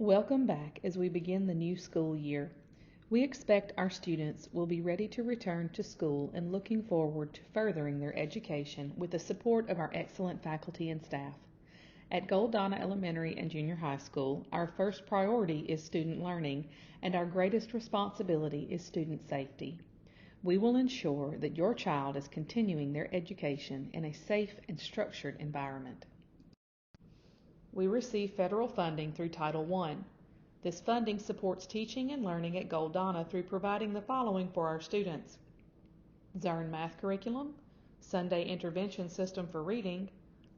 Welcome back as we begin the new school year. We expect our students will be ready to return to school and looking forward to furthering their education with the support of our excellent faculty and staff. At Goldonna Elementary and Junior High School, our first priority is student learning and our greatest responsibility is student safety. We will ensure that your child is continuing their education in a safe and structured environment. We receive federal funding through Title I. This funding supports teaching and learning at Goldonna through providing the following for our students: Zern Math Curriculum, Sunday Intervention System for Reading,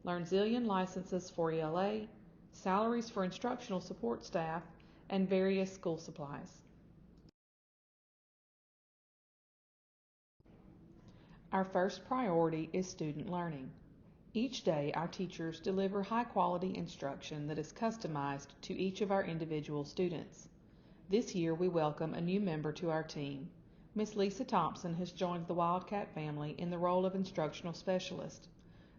LearnZillion licenses for ELA, salaries for instructional support staff, and various school supplies. Our first priority is student learning. Each day, our teachers deliver high-quality instruction that is customized to each of our individual students. This year, we welcome a new member to our team. Miss Lisa Thompson has joined the Wildcat family in the role of instructional specialist.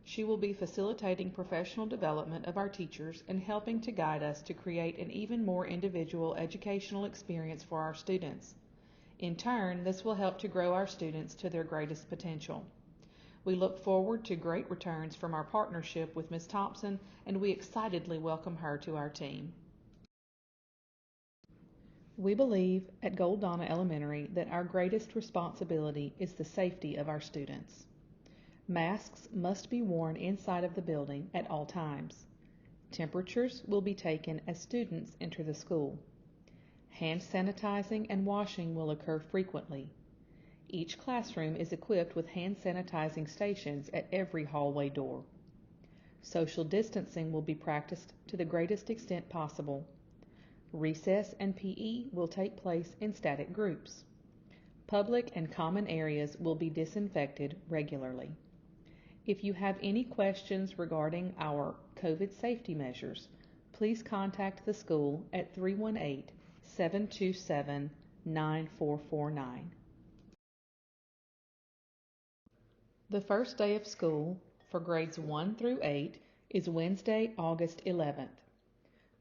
She will be facilitating professional development of our teachers and helping to guide us to create an even more individual educational experience for our students. In turn, this will help to grow our students to their greatest potential. We look forward to great returns from our partnership with Ms. Thompson, and we excitedly welcome her to our team. We believe at Goldonna Elementary that our greatest responsibility is the safety of our students. Masks must be worn inside of the building at all times. Temperatures will be taken as students enter the school. Hand sanitizing and washing will occur frequently. Each classroom is equipped with hand sanitizing stations at every hallway door. Social distancing will be practiced to the greatest extent possible. Recess and PE will take place in static groups. Public and common areas will be disinfected regularly. If you have any questions regarding our COVID safety measures, please contact the school at 318-727-9449. The first day of school for grades 1 through 8 is Wednesday, August 11th.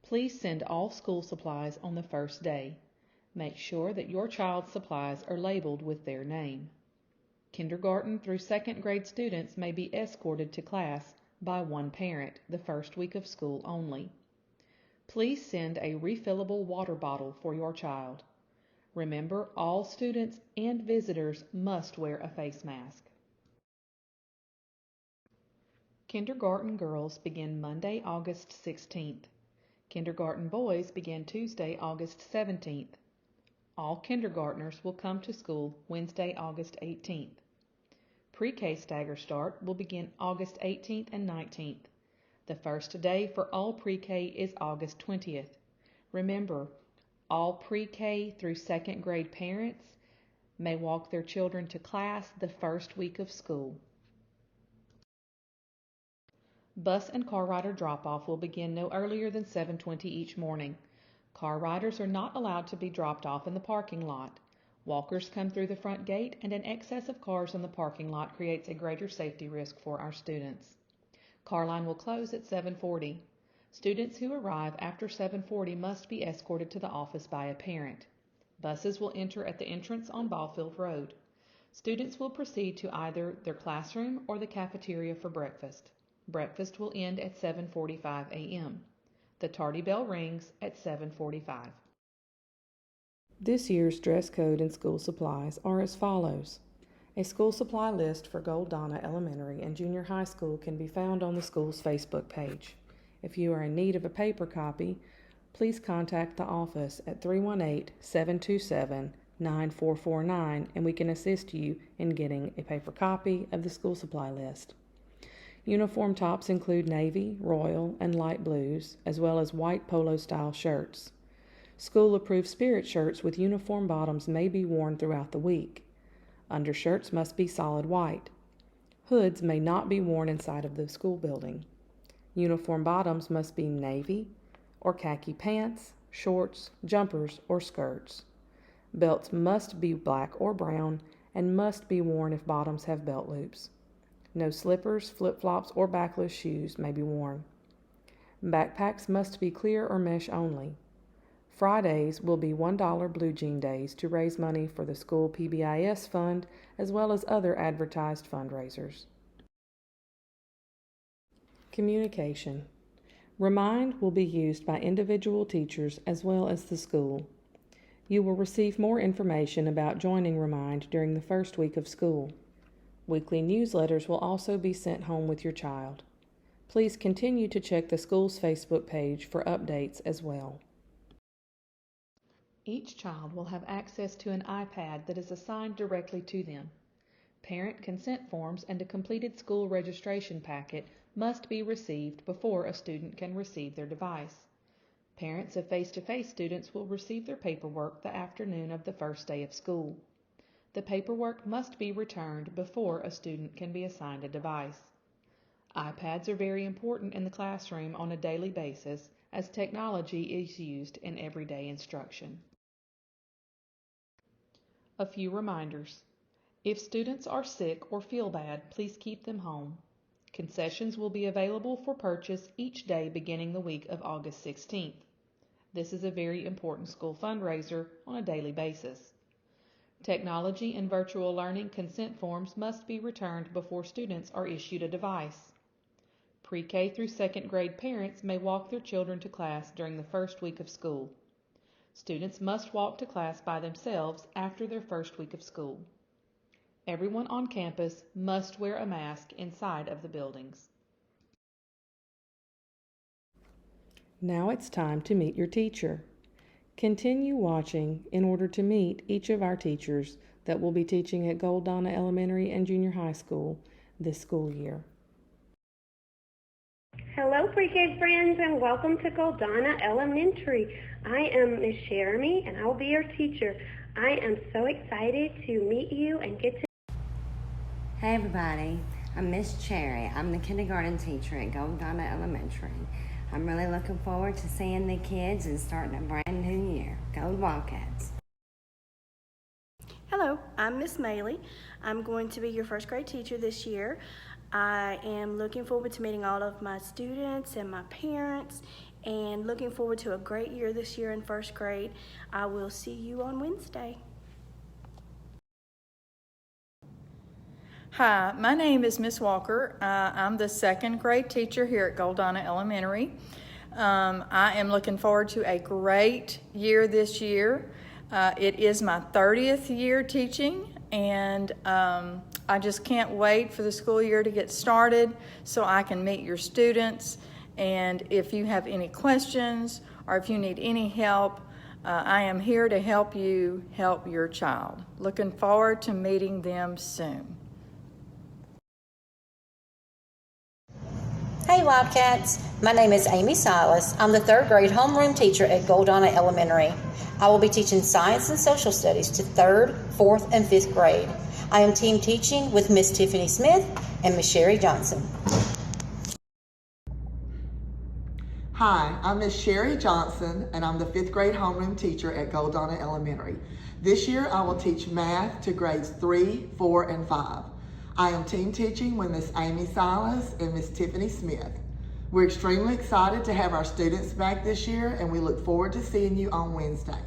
Please send all school supplies on the first day. Make sure that your child's supplies are labeled with their name. Kindergarten through second grade students may be escorted to class by one parent the first week of school only. Please send a refillable water bottle for your child. Remember, all students and visitors must wear a face mask. Kindergarten girls begin Monday, August 16th. Kindergarten boys begin Tuesday, August 17th. All kindergartners will come to school Wednesday, August 18th. Pre-K Stagger start will begin August 18th and 19th. The first day for all pre-K is August 20th. Remember, all pre-K through second grade parents may walk their children to class the first week of school. Bus and car rider drop-off will begin no earlier than 7:20 each morning. Car riders are not allowed to be dropped off in the parking lot. Walkers come through the front gate, and an excess of cars in the parking lot creates a greater safety risk for our students. Car line will close at 7:40. Students who arrive after 7:40 must be escorted to the office by a parent. Buses will enter at the entrance on Ballfield Road. Students will proceed to either their classroom or the cafeteria for breakfast. Breakfast will end at 7:45 a.m. The tardy bell rings at 7:45. This year's dress code and school supplies are as follows. A school supply list for Goldonna Elementary and Junior High School can be found on the school's Facebook page. If you are in need of a paper copy, please contact the office at 318-727-9449 and we can assist you in getting a paper copy of the school supply list. Uniform tops include navy, royal, and light blues, as well as white polo-style shirts. School-approved spirit shirts with uniform bottoms may be worn throughout the week. Undershirts must be solid white. Hoods may not be worn inside of the school building. Uniform bottoms must be navy or khaki pants, shorts, jumpers, or skirts. Belts must be black or brown and must be worn if bottoms have belt loops. No slippers, flip-flops, or backless shoes may be worn. Backpacks must be clear or mesh only. Fridays will be $1 Blue Jean Days to raise money for the school PBIS fund as well as other advertised fundraisers. Communication. Remind will be used by individual teachers as well as the school. You will receive more information about joining Remind during the first week of school. Weekly newsletters will also be sent home with your child. Please continue to check the school's Facebook page for updates as well. Each child will have access to an iPad that is assigned directly to them. Parent consent forms and a completed school registration packet must be received before a student can receive their device. Parents of face-to-face students will receive their paperwork the afternoon of the first day of school. The paperwork must be returned before a student can be assigned a device. iPads are very important in the classroom on a daily basis as technology is used in everyday instruction. A few reminders. If students are sick or feel bad, please keep them home. Concessions will be available for purchase each day beginning the week of August 16th. This is a very important school fundraiser on a daily basis. Technology and virtual learning consent forms must be returned before students are issued a device. Pre-K through second grade parents may walk their children to class during the first week of school. Students must walk to class by themselves after their first week of school. Everyone on campus must wear a mask inside of the buildings. Now it's time to meet your teacher. Continue watching in order to meet each of our teachers that will be teaching at Goldonna Elementary and Junior High School this school year. Hello, pre-K friends, and welcome to Goldonna Elementary. I am Miss Sheri, and I will be your teacher. I am so excited to meet you and get to... Hey everybody, I'm Miss Sheri. I'm the kindergarten teacher at Goldonna Elementary. I'm really looking forward to seeing the kids and starting a brand new year. Go Wildcats. Hello, I'm Miss Maley. I'm going to be your first grade teacher this year. I am looking forward to meeting all of my students and my parents and looking forward to a great year this year in first grade. I will see you on Wednesday. Hi, my name is Miss Walker. I'm the second grade teacher here at Goldonna Elementary. I am looking forward to a great year this year. It is my 30th year teaching, and I just can't wait for the school year to get started so I can meet your students. And if you have any questions or if you need any help, I am here to help you help your child. Looking forward to meeting them soon. Hey Wildcats, my name is Amy Silas. I'm the third grade homeroom teacher at Goldonna Elementary. I will be teaching science and social studies to third, fourth, and fifth grade. I am team teaching with Miss Tiffany Smith and Miss Sheri Johnson. Hi, I'm Miss Sheri Johnson, and I'm the fifth grade homeroom teacher at Goldonna Elementary. This year I will teach math to grades 3, 4, and 5. I am team teaching with Miss Amy Silas and Miss Tiffany Smith. We're extremely excited to have our students back this year, and we look forward to seeing you on Wednesday.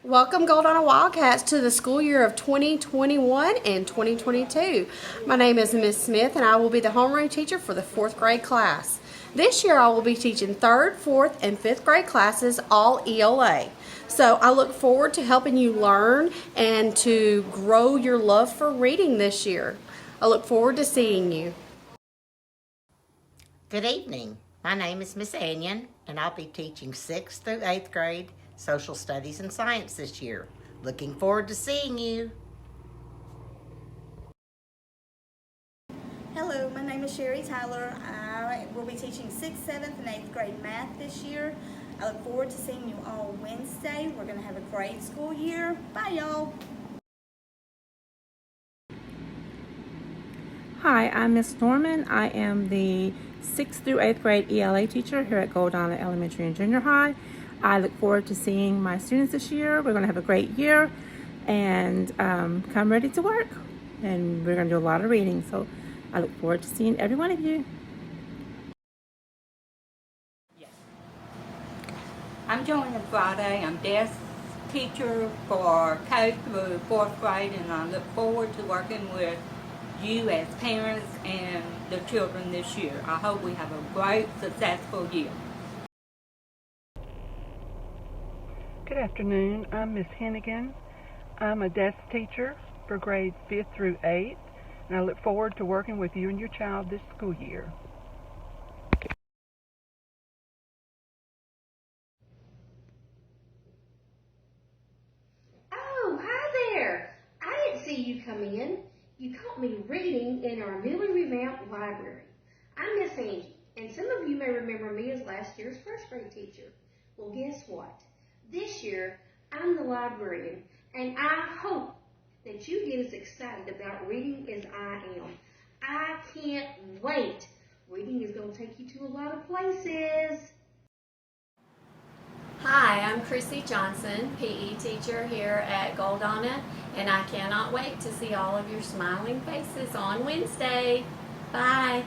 Welcome Goldonna Wildcats to the school year of 2021 and 2022. My name is Miss Smith and I will be the homeroom teacher for the 4th grade class. This year I will be teaching 3rd, 4th, and 5th grade classes, all ELA. So I look forward to helping you learn and to grow your love for reading this year. I look forward to seeing you. Good evening. My name is Miss Angie, and I'll be teaching 6th through 8th grade social studies and science this year. Looking forward to seeing you. Hello, my name is Sheri Tyler. I will be teaching 6th, 7th, and 8th grade math this year. I look forward to seeing you all Wednesday. We're going to have a great school year. Bye, y'all. Hi, I'm Miss Norman. I am the 6th through 8th grade ELA teacher here at Goldonna Elementary and Junior High. I look forward to seeing my students this year. We're going to have a great year and come ready to work. And we're going to do a lot of reading. So I look forward to seeing every one of you. I'm joining Friday. I'm desk teacher for K through 4th grade, and I look forward to working with you as parents and the children this year. I hope we have a great, successful year. Good afternoon. I'm Miss Hennigan. I'm a desk teacher for grades 5th through 8th, and I look forward to working with you and your child this school year. Oh, hi there. I didn't see you come in. You caught me reading in our newly revamped library. I'm Miss Angie, and some of you may remember me as last year's first grade teacher. Well, guess what? This year, I'm the librarian, and I hope that you get as excited about reading as I am. I can't wait. Reading is going to take you to a lot of places. Hi, I'm Krissi Johnson, PE teacher here at Goldonna, and I cannot wait to see all of your smiling faces on Wednesday. Bye.